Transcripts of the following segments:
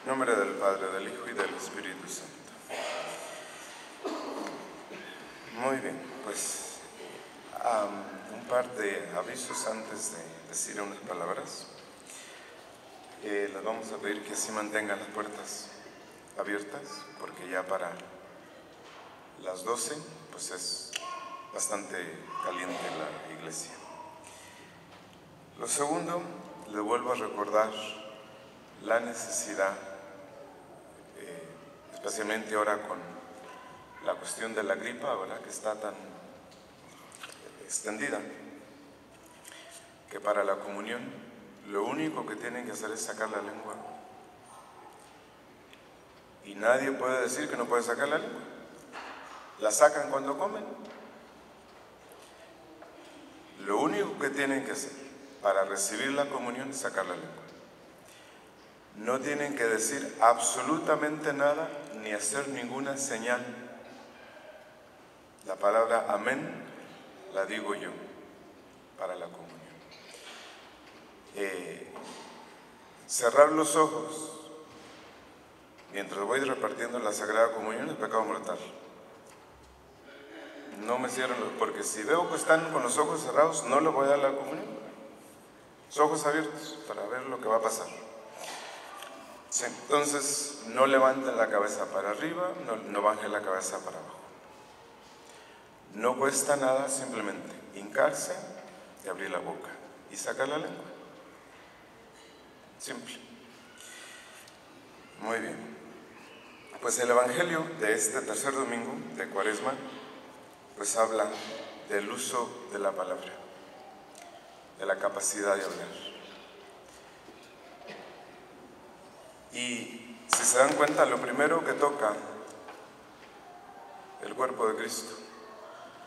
En nombre del Padre, del Hijo y del Espíritu Santo. Muy bien, pues un par de avisos antes de decir unas palabras. Les vamos a pedir que así mantengan las puertas abiertas, porque ya para las 12 pues es bastante caliente la iglesia. Lo segundo, le vuelvo a recordar la necesidad, especialmente ahora con la cuestión de la gripa, ¿verdad?, que está tan extendida, que para la comunión lo único que tienen que hacer es sacar la lengua. Y nadie puede decir que no puede sacar la lengua. La sacan cuando comen. Lo único que tienen que hacer para recibir la comunión es sacar la lengua. No tienen que decir absolutamente nada ni hacer ninguna señal. La palabra amén la digo yo para la comunión. Cerrar los ojos mientras voy repartiendo la Sagrada Comunión es pecado mortal. No me cierren los, porque si veo que están con los ojos cerrados, no les voy a dar la comunión. Los ojos abiertos para ver lo que va a pasar. Sí, entonces, no levanten la cabeza para arriba, no bajen la cabeza para abajo. No cuesta nada, simplemente hincarse y abrir la boca y sacar la lengua. Simple. Muy bien. Pues el Evangelio de este tercer domingo de Cuaresma pues habla del uso de la palabra, de la capacidad de hablar. Y si se dan cuenta, lo primero que toca el cuerpo de Cristo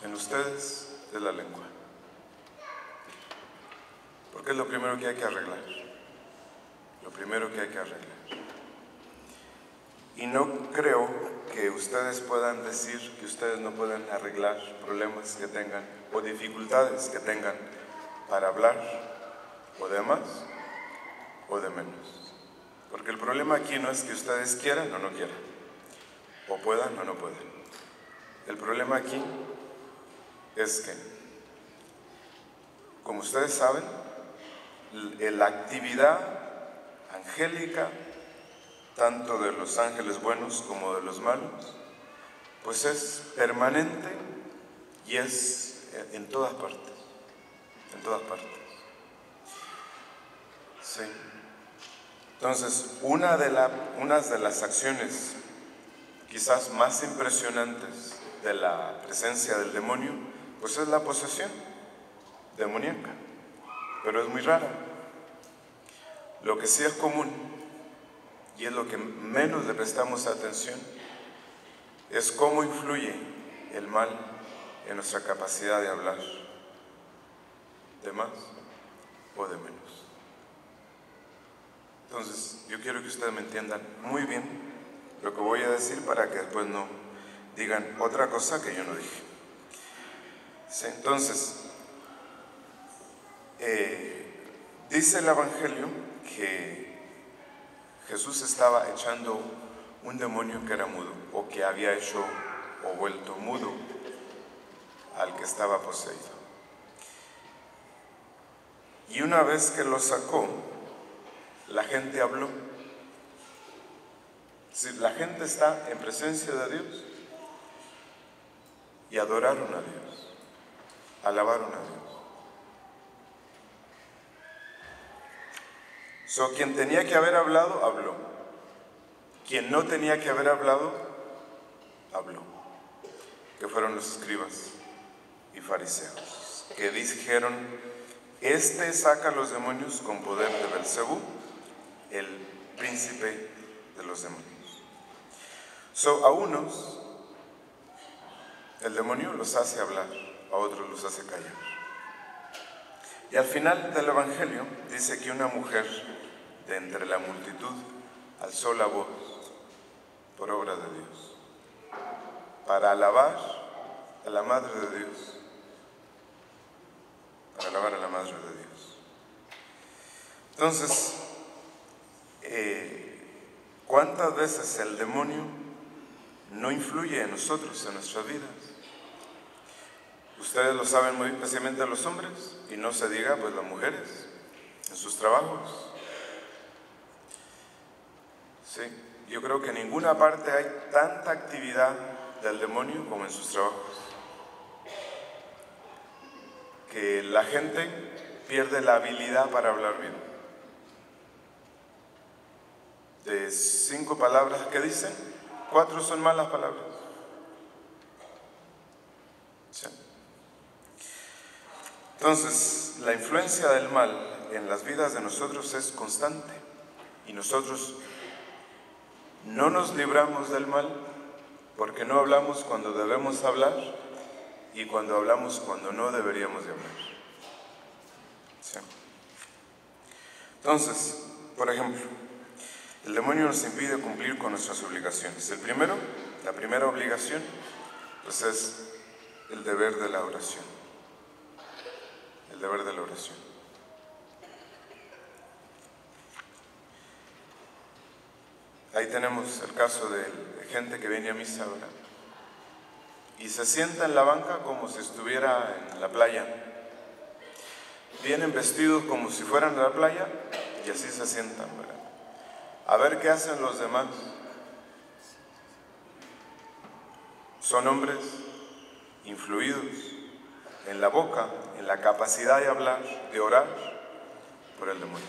en ustedes es la lengua. Porque es lo primero que hay que arreglar. Lo primero que hay que arreglar. Y no creo que ustedes puedan decir que ustedes no pueden arreglar problemas que tengan o dificultades que tengan para hablar, o de más o de menos. Porque el problema aquí no es que ustedes quieran o no quieran, o puedan o no puedan. El problema aquí es que, como ustedes saben, la actividad angélica, tanto de los ángeles buenos como de los malos, pues es permanente y es en todas partes, en todas partes. Sí. Entonces, una de las acciones quizás más impresionantes de la presencia del demonio, pues es la posesión demoníaca, pero es muy rara. Lo que sí es común, y es lo que menos le prestamos atención, es cómo influye el mal en nuestra capacidad de hablar, de más o de menos. Entonces, yo quiero que ustedes me entiendan muy bien lo que voy a decir para que después no digan otra cosa que yo no dije. Sí, entonces, dice el Evangelio que Jesús estaba echando un demonio que era mudo, o que había hecho o vuelto mudo al que estaba poseído. Y una vez que lo sacó, la gente habló. Si la gente está en presencia de Dios y adoraron a Dios, alabaron a Dios. Quien tenía que haber hablado, habló. Quien no tenía que haber hablado, habló. Que fueron los escribas y fariseos, que dijeron: este saca los demonios con poder de Belcebú, el príncipe de los demonios. A unos el demonio los hace hablar, a otros los hace callar. Y al final del Evangelio dice que una mujer de entre la multitud alzó la voz por obra de Dios, para alabar a la Madre de Dios, para alabar a la Madre de Dios. Entonces, ¿Cuántas veces el demonio no influye en nosotros, en nuestras vidas? Ustedes lo saben muy especialmente los hombres, y no se diga pues las mujeres, en sus trabajos. Sí, yo creo que en ninguna parte hay tanta actividad del demonio como en sus trabajos. Que la gente pierde la habilidad para hablar bien. De 5 palabras que dicen, 4 son malas palabras. ¿Sí? Entonces, la influencia del mal en las vidas de nosotros es constante, y nosotros no nos libramos del mal porque no hablamos cuando debemos hablar y cuando hablamos cuando no deberíamos de hablar. ¿Sí? Entonces, por ejemplo, el demonio nos impide cumplir con nuestras obligaciones. La primera obligación, pues es el deber de la oración. El deber de la oración. Ahí tenemos el caso de gente que viene a misa ahora y se sienta en la banca como si estuviera en la playa. Vienen vestidos como si fueran a la playa y así se sientan, ¿verdad? A ver qué hacen los demás. Son hombres influidos en la boca, en la capacidad de hablar, de orar, por el demonio.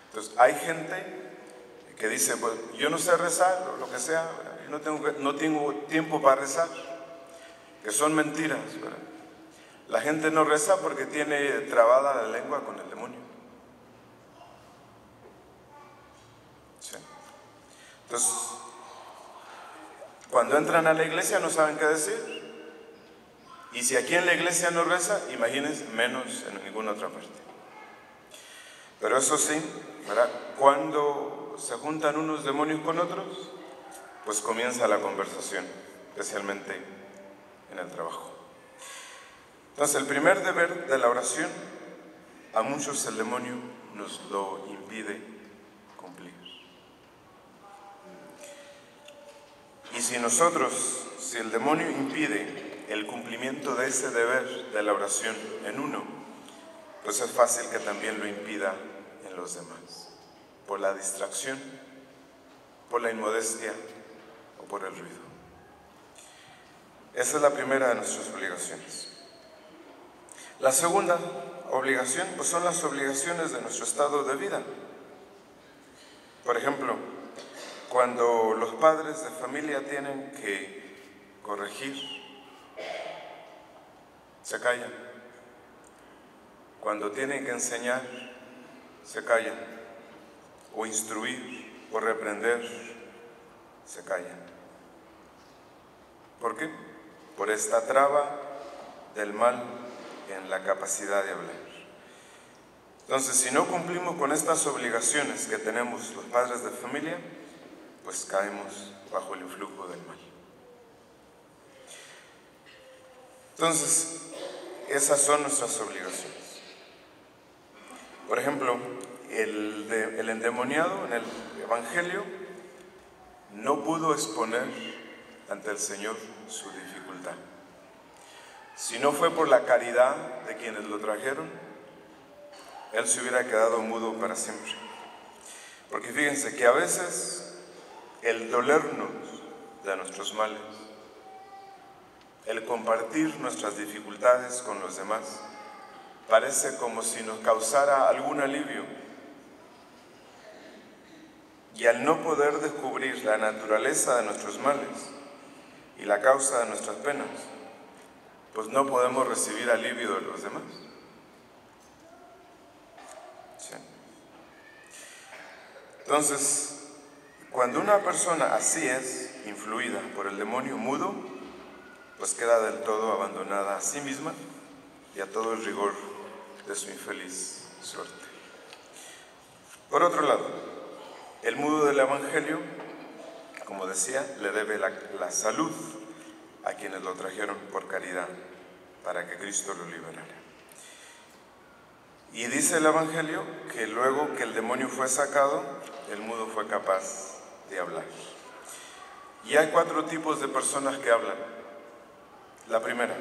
Entonces, hay gente que dice, pues yo no sé rezar o lo que sea, yo no tengo tiempo para rezar, que son mentiras, ¿verdad? La gente no reza porque tiene trabada la lengua con el demonio. ¿Sí? Entonces, cuando entran a la iglesia no saben qué decir. Y si aquí en la iglesia no reza, imagínense, menos en ninguna otra parte. Pero eso sí, ¿verdad? Cuando se juntan unos demonios con otros, pues comienza la conversación, especialmente en el trabajo. Entonces, el primer deber de la oración, a muchos el demonio nos lo impide cumplir. Y si el demonio impide el cumplimiento de ese deber de la oración en uno, pues es fácil que también lo impida en los demás, por la distracción, por la inmodestia o por el ruido. Esa es la primera de nuestras obligaciones. La segunda obligación, pues son las obligaciones de nuestro estado de vida. Por ejemplo, cuando los padres de familia tienen que corregir, se callan. Cuando tienen que enseñar, se callan. O instruir, o reprender, se callan. ¿Por qué? Por esta traba del mal en la capacidad de hablar. Entonces, si no cumplimos con estas obligaciones que tenemos los padres de familia, pues caemos bajo el influjo del mal. Entonces, esas son nuestras obligaciones. Por ejemplo, el endemoniado en el Evangelio no pudo exponer ante el Señor su dificultad. Si no fue por la caridad de quienes lo trajeron, él se hubiera quedado mudo para siempre. Porque fíjense que a veces el dolernos de nuestros males, el compartir nuestras dificultades con los demás, parece como si nos causara algún alivio. Y al no poder descubrir la naturaleza de nuestros males y la causa de nuestras penas, pues no podemos recibir alivio de los demás. ¿Sí? Entonces, cuando una persona así es influida por el demonio mudo, pues queda del todo abandonada a sí misma y a todo el rigor de su infeliz suerte. Por otro lado, el mudo del Evangelio, como decía, le debe la salud a quienes lo trajeron por caridad, para que Cristo lo liberara. Y dice el Evangelio que luego que el demonio fue sacado, el mudo fue capaz de hablar. Y hay 4 tipos de personas que hablan. La primera,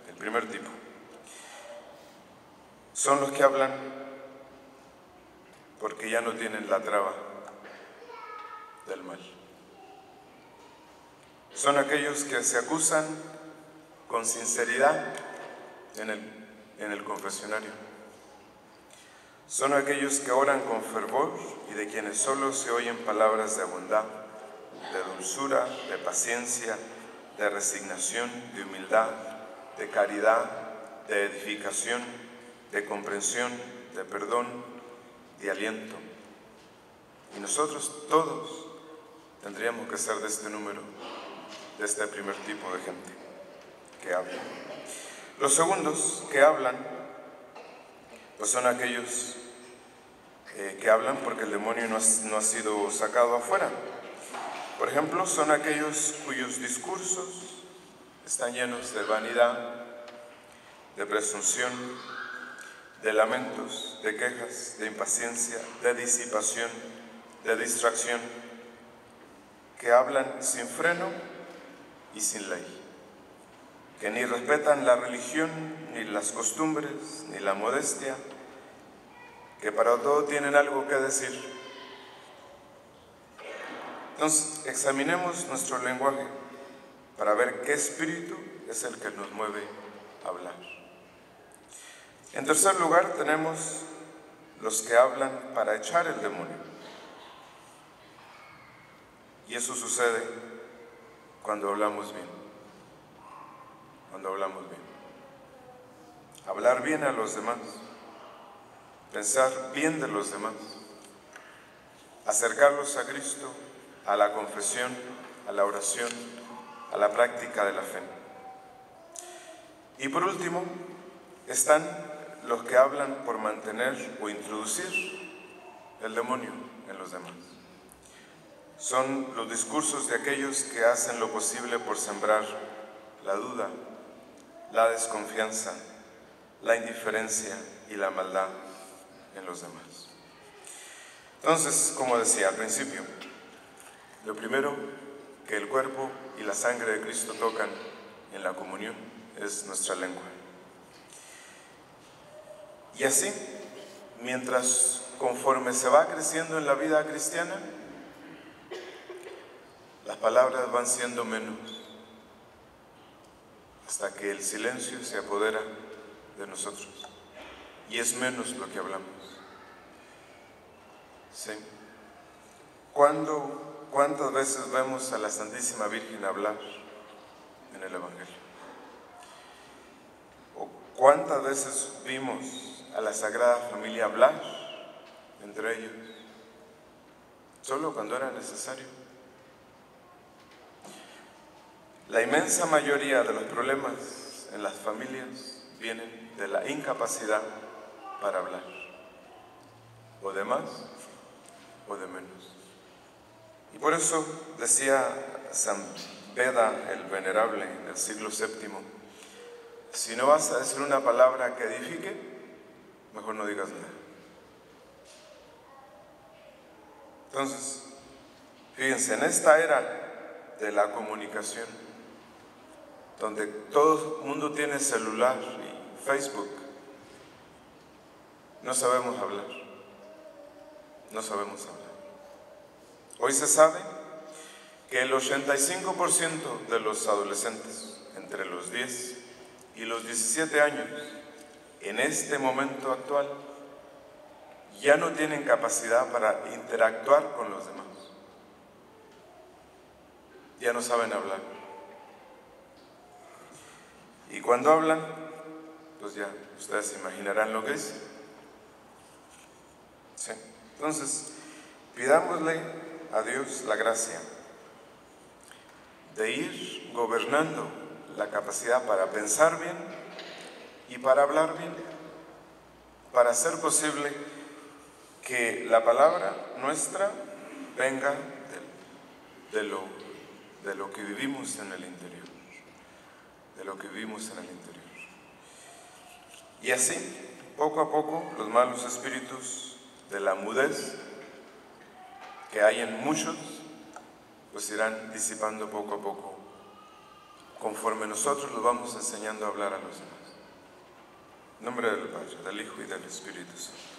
el primer tipo, son los que hablan porque ya no tienen la traba del mal. Son aquellos que se acusan con sinceridad en el confesionario. Son aquellos que oran con fervor y de quienes solo se oyen palabras de bondad, de dulzura, de paciencia, de resignación, de humildad, de caridad, de edificación, de comprensión, de perdón, de aliento. Y nosotros todos tendríamos que ser de este número, de este primer tipo de gente que habla. Los segundos que hablan, pues son aquellos que hablan porque el demonio no ha sido sacado afuera. Por ejemplo, son aquellos cuyos discursos están llenos de vanidad, de presunción, de lamentos, de quejas, de impaciencia, de disipación, de distracción, que hablan sin freno y sin ley, que ni respetan la religión, ni las costumbres, ni la modestia, que para todo tienen algo que decir. Entonces, examinemos nuestro lenguaje para ver qué espíritu es el que nos mueve a hablar. En tercer lugar, tenemos los que hablan para echar el demonio. Y eso sucede cuando hablamos bien. Cuando hablamos bien. Hablar bien a los demás. Pensar bien de los demás. Acercarlos a Cristo, a la confesión, a la oración, a la práctica de la fe. Y por último, están los que hablan por mantener o introducir el demonio en los demás. Son los discursos de aquellos que hacen lo posible por sembrar la duda, la desconfianza, la indiferencia y la maldad en los demás. Entonces, como decía al principio, lo primero que el cuerpo y la sangre de Cristo tocan en la comunión es nuestra lengua. Y así, conforme se va creciendo en la vida cristiana, las palabras van siendo menos, hasta que el silencio se apodera de nosotros y es menos lo que hablamos. ¿Sí? ¿Cuántas veces vemos a la Santísima Virgen hablar en el Evangelio? ¿O cuántas veces vimos a la Sagrada Familia hablar entre ellos? Solo cuando era necesario. La inmensa mayoría de los problemas en las familias vienen de la incapacidad para hablar, o de más o de menos. Y por eso decía San Beda el Venerable en el siglo VII, si no vas a decir una palabra que edifique, mejor no digas nada. Entonces, fíjense, en esta era de la comunicación, donde todo el mundo tiene celular y Facebook, no sabemos hablar. No sabemos hablar. Hoy se sabe que el 85% de los adolescentes entre los 10 y los 17 años, en este momento actual, ya no tienen capacidad para interactuar con los demás. Ya no saben hablar. Y cuando hablan, pues ya ustedes se imaginarán lo que es. ¿Sí? Entonces, pidámosle a Dios la gracia de ir gobernando la capacidad para pensar bien y para hablar bien, para hacer posible que la palabra nuestra venga de lo que vivimos en el interior, de lo que vivimos en el interior. Y así, poco a poco los malos espíritus de la mudez que hay en muchos, pues irán disipando poco a poco, conforme nosotros los vamos enseñando a hablar a los demás. En nombre del Padre, del Hijo y del Espíritu Santo.